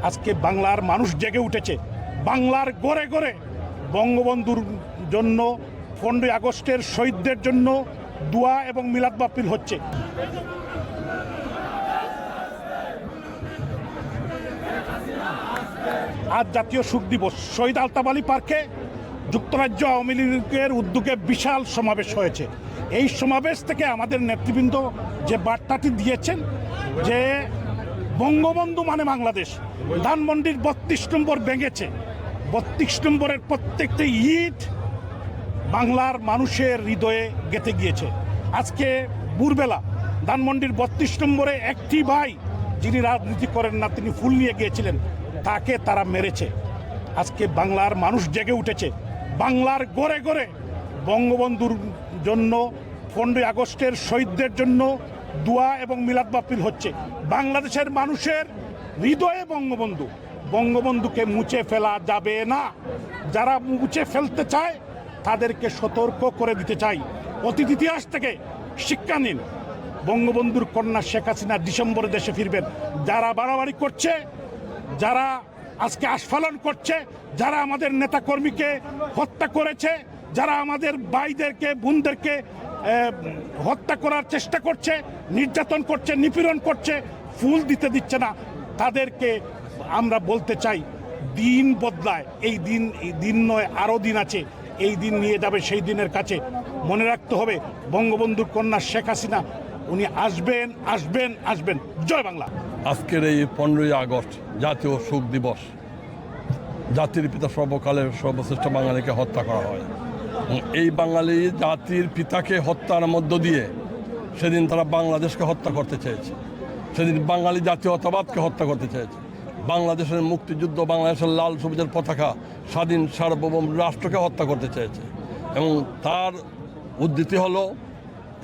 আজকে বাংলার মানুষ জেগে উঠেছে। বাংলার গড়ে গড়ে বঙ্গবন্ধুর জন্য 15ই আগস্টের শহীদদের জন্য দোয়া এবং মিলাদ মাহফিল হচ্ছে। আজ জাতীয় শোক দিবস। শহীদ আলতাফ আলী পার্কে যুক্তরাজ্য আওয়ামী লীগের উদ্যোগে বিশাল সমাবেশ হয়েছে। এই সমাবেশ থেকে আমাদের নেতৃবৃন্দ যে বার্তাটি দিয়েছেন যে বঙ্গবন্ধু মানে বাংলাদেশ। ধানমন্ডির 32 নম্বর ভেঙেছে। 32 নম্বরের প্রত্যেকটি ইট বাংলার মানুষের হৃদয়ে গেঁথে গিয়েছে। আজকে ভোরবেলা ধানমন্ডির 32 নম্বরে একটি ভাই যিনি রাজনীতি করেন না, তিনি ফুল নিয়ে গিয়েছিলেন, তাকে তারা মেরেছে। আজকে বাংলার মানুষ জেগে উঠেছে। বাংলার গড়ে গড়ে বঙ্গবন্ধুর জন্য 15ই আগস্টের শহীদদের জন্য দোয়া এবং মিলাদ মাহফিল হচ্ছে। বাংলাদেশের মানুষের হৃদয়ে বঙ্গবন্ধু। বঙ্গবন্ধুকে মুছে ফেলা যাবে না। যারা মুছে ফেলতে চায় তাদেরকে সতর্ক করে দিতে চাই। অতীত ইতিহাস থেকে শিক্ষা নিন। বঙ্গবন্ধুর কন্যা শেখ হাসিনা ডিসেম্বরে দেশে ফিরবেন। যারা বাড়াবাড়ি করছে, যারা আজকে আস্ফালন করছে, যারা আমাদের নেতাকর্মীকে হত্যা করেছে, যারা আমাদের ভাইদেরকে বোনদেরকে হত্যা করার চেষ্টা করছে, নির্যাতন করছে, নিপীড়ন করছে, ফুল দিতে দিচ্ছে না, তাদেরকে আমরা বলতে চাই দিন বদলায়। এই দিন নয়, আরও দিন আছে। এই দিন নিয়ে যাবে সেই দিনের কাছে। মনে রাখতে হবে বঙ্গবন্ধুর কন্যা শেখ হাসিনা উনি আসবেন, আসবেন, আসবেন। জয় বাংলা। আজকের এই 15ই আগস্ট জাতীয় শোক দিবস। জাতির পিতা সর্বকালের সর্বশ্রেষ্ঠ বাঙালিকে হত্যা করা হয়। এই বাঙালি জাতির পিতাকে হত্যার মধ্য দিয়ে সেদিন তারা বাংলাদেশকে হত্যা করতে চেয়েছে। সেদিন বাঙালি জাতীয়তাবাদকে হত্যা করতে চেয়েছে। বাংলাদেশের মুক্তিযুদ্ধ, বাংলাদেশের লাল সবুজের পতাকা, স্বাধীন সার্বভৌম রাষ্ট্রকে হত্যা করতে চেয়েছে। এবং তার উদ্ধৃতি হলো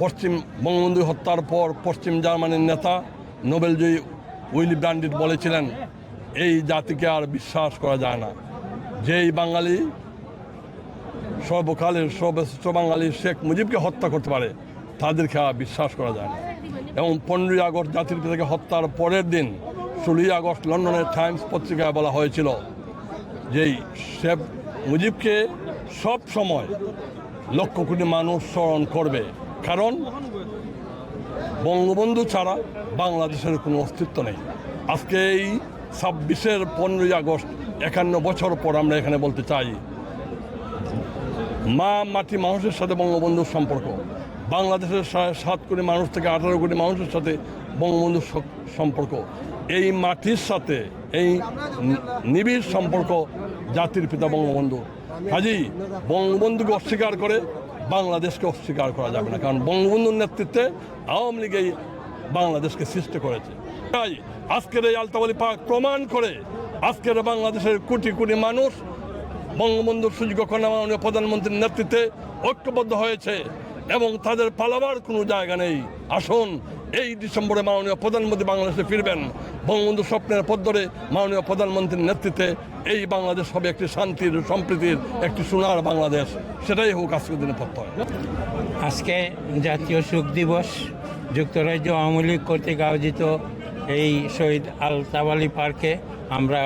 পশ্চিম বঙ্গবন্ধু হত্যার পর পশ্চিম জার্মানির নেতা নোবেলজয়ী উইলি ব্র্যান্ডিট বলেছিলেন, এই জাতিকে আর বিশ্বাস করা যায় না। যেই বাঙালি সর্বকালের সর্বশ্রেষ্ঠ বাঙালি শেখ মুজিবকে হত্যা করতে পারে, তাদেরকে আর বিশ্বাস করা যায় না। এবং 15ই আগস্ট জাতির পিতাকে হত্যার পরের দিন 16ই আগস্ট লন্ডনের টাইমস পত্রিকায় বলা হয়েছিল যেই শেখ মুজিবকে সব সময় লক্ষ কোটি মানুষ স্মরণ করবে, কারণ বঙ্গবন্ধু ছাড়া বাংলাদেশের কোনো অস্তিত্ব নেই। আজকে এই 26-এর 15ই আগস্ট 51 বছর পর আমরা এখানে বলতে চাই, মা মাটি মানুষের সাথে বঙ্গবন্ধুর সম্পর্ক, বাংলাদেশের 7 কোটি মানুষ থেকে 18 কোটি মানুষের সাথে বঙ্গবন্ধুর সম্পর্ক, এই মাটির সাথে এই নিবিড় সম্পর্ক জাতির পিতা বঙ্গবন্ধু। কাজী বঙ্গবন্ধুকে অস্বীকার করে বাংলাদেশকে অস্বীকার করা যাবে না, কারণ বঙ্গবন্ধুর নেতৃত্বে আওয়ামী লীগই বাংলাদেশকে সৃষ্টি করেছে। তাই আজকের এই আলতাফ আলী পার্ক প্রমাণ করে আজকের বাংলাদেশের কোটি কোটি মানুষ বঙ্গবন্ধুর সুযোগ্য কন্যা মাননীয় প্রধানমন্ত্রীর নেতৃত্বে ঐক্যবদ্ধ হয়েছে এবং তাদের পালাবার কোনো জায়গা নেই। আসুন, এই ডিসেম্বরে মাননীয় প্রধানমন্ত্রী বাংলাদেশে ফিরবেন। বঙ্গবন্ধু স্বপ্নের পথ ধরে মাননীয় প্রধানমন্ত্রীর নেতৃত্বে এই বাংলাদেশ হবে একটি শান্তির, সম্প্রীতির, একটি সোনার বাংলাদেশ। সেটাই হোক আজকের দিনে প্রত্যয়। আজকে জাতীয় শোক দিবস যুক্তরাজ্য আওয়ামী লীগ কর্তৃক আয়োজিত এই শহীদ আলতাফ আলী পার্কে আমরা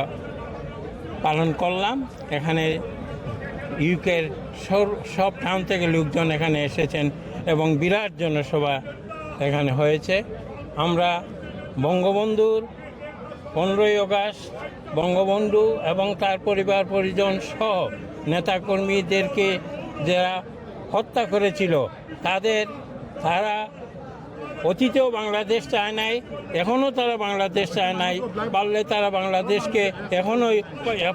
পালন করলাম। এখানে ইউকের সব টাউন থেকে লোকজন এখানে এসেছেন এবং বিরাট জনসভা এখানে হয়েছে। আমরা বঙ্গবন্ধুর 15ই আগস্ট বঙ্গবন্ধু এবং তার পরিবার পরিজন সহ নেতাকর্মীদেরকে যারা হত্যা করেছিল তারা অতীতেও বাংলাদেশ চায় নাই, এখনও তারা বাংলাদেশ চায় নাই, পারলে তারা বাংলাদেশকে এখনই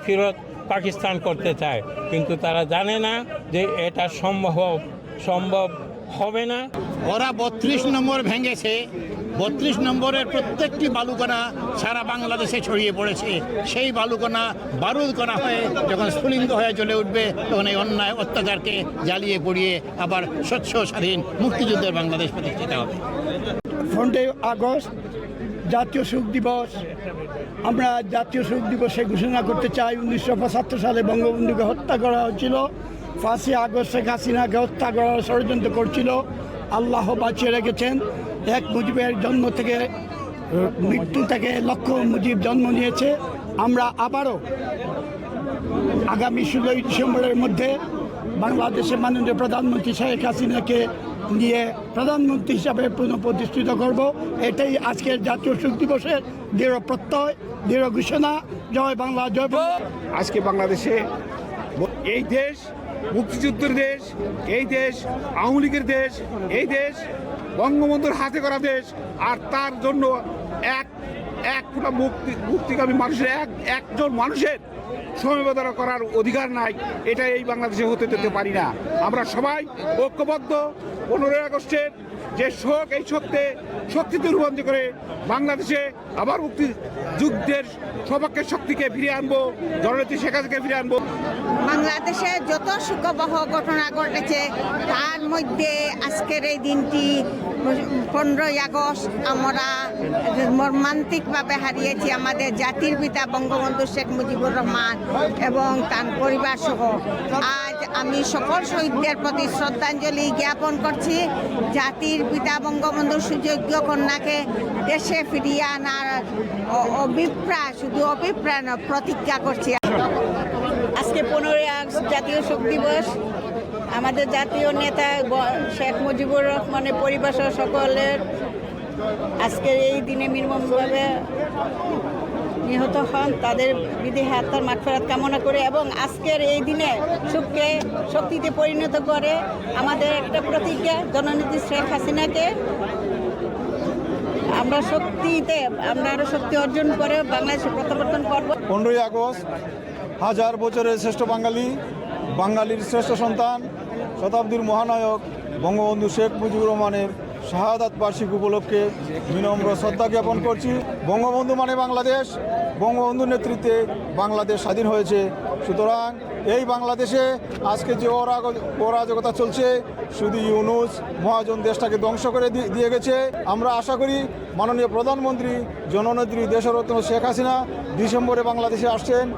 ফেরত পাকিস্তান করতে চায়, কিন্তু তারা জানে না যে এটা সম্ভব হবে না। ওরা 32 নম্বর ভেঙেছে। 32 নম্বরের প্রত্যেকটি বালুকণা সারা বাংলাদেশে ছড়িয়ে পড়েছে। সেই বালুকণা বারুদকণা হয়ে যখন স্ফুলিঙ্গ হয়ে চলে উঠবে, তখন এই অন্যায় অত্যাচারকে জ্বালিয়ে পুড়িয়ে আবার স্বচ্ছ স্বাধীন মুক্তিযুদ্ধের বাংলাদেশ প্রতিষ্ঠিত হবে। 15ই আগস্ট জাতীয় শোক দিবস। আমরা জাতীয় শোক দিবসে ঘোষণা করতে চাই 1975 সালে বঙ্গবন্ধুকে হত্যা করা হয়েছিল। 5ই আগস্ট শেখ হাসিনাকে হত্যা করার ষড়যন্ত্র করছিল। আল্লাহ বাঁচিয়ে রেখেছেন। এক মুজিবের জন্ম থেকে মৃত্যু থেকে লক্ষ মুজিব জন্ম নিয়েছে। আমরা আবারও আগামী 16ই ডিসেম্বরের মধ্যে বাংলাদেশের মাননীয় প্রধানমন্ত্রী শেখ হাসিনাকে নিয়ে প্রধানমন্ত্রী হিসাবে পুনঃপ্রতিষ্ঠিত করব। এটাই আজকের জাতীয় শোক দিবসের দৃঢ় প্রত্যয়, দৃঢ় ঘোষণা। জয় বাংলা, জয় বাংলা। আজকে বাংলাদেশে এই দেশ মুক্তিযুদ্ধের দেশ, এই দেশ আওয়ামী লীগের দেশ, এই দেশ বঙ্গবন্ধুর হাতে করা দেশ। আর তার জন্য এক ফোঁটা মুক্তিকামী মানুষের একজন মানুষের সমবেদনা করার অধিকার নাই। এটা এই বাংলাদেশে হতে দিতে পারি না। আমরা সবাই ঐক্যবদ্ধ 15ই আগস্টের যে শোক, এই শক্তিতে রূপান্তরিত করে বাংলাদেশে আবার মুক্তিযুদ্ধের সপক্ষের শক্তিকে ফিরিয়ে আনবো, জননেত্রী শেখ হাসিনাকে ফিরিয়ে আনবো। বাংলাদেশে যত সুখবহ ঘটনা ঘটেছে তার মধ্যে আজকের এই দিনটি 15ই আগস্ট আমরা মর্মান্তিকভাবে হারিয়েছি আমাদের জাতির পিতা বঙ্গবন্ধু শেখ মুজিবুর রহমান এবং তার পরিবার সহ। আজ আমি সকল শহীদদের প্রতি শ্রদ্ধাঞ্জলি জ্ঞাপন করছি। জাতির পিতা বঙ্গবন্ধুর সুযোগ্য কন্যাকে দেশে ফিরিয়ে আনার অভিপ্রায়, শুধু অভিপ্রায় নয়, প্রতিজ্ঞা করছি। আজকে 15ই আগস্ট জাতীয় শোক দিবস। আমাদের জাতীয় নেতা শেখ মুজিবুর রহমানের পরিবার সহ সকলের আজকের এই দিনে নির্মমভাবে নিহত হন, তাদের বিদেহী আত্মার মাগফিরাত কামনা করে এবং আজকের এই দিনে সুখকে শক্তিতে পরিণত করে আমাদের একটা প্রতিজ্ঞা, জননেত্রী শেখ হাসিনাকে আমরা আরও শক্তি অর্জন করে বাংলাদেশে প্রত্যাবর্তন করব। 15ই আগস্ট হাজার বছরের শ্রেষ্ঠ বাঙালির শ্রেষ্ঠ সন্তান, শতাব্দীর মহানায়ক বঙ্গবন্ধু শেখ মুজিবুর রহমানের শাহাদাত বার্ষিকী উপলক্ষে বিনম্র শ্রদ্ধা জ্ঞাপন করছি। বঙ্গবন্ধু মানে বাংলাদেশ, বঙ্গবন্ধুর নেতৃত্বে বাংলাদেশ স্বাধীন হয়েছে। সুতরাং এই বাংলাদেশে আজকে যে অরাজকতা চলছে, শুধু ইউনূস মহাজন দেশটাকে ধ্বংস করে দিয়ে গেছে। আমরা আশা করি মাননীয় প্রধানমন্ত্রী জননেত্রী দেশরত্ন শেখ হাসিনা ডিসেম্বরে বাংলাদেশে আসছেন।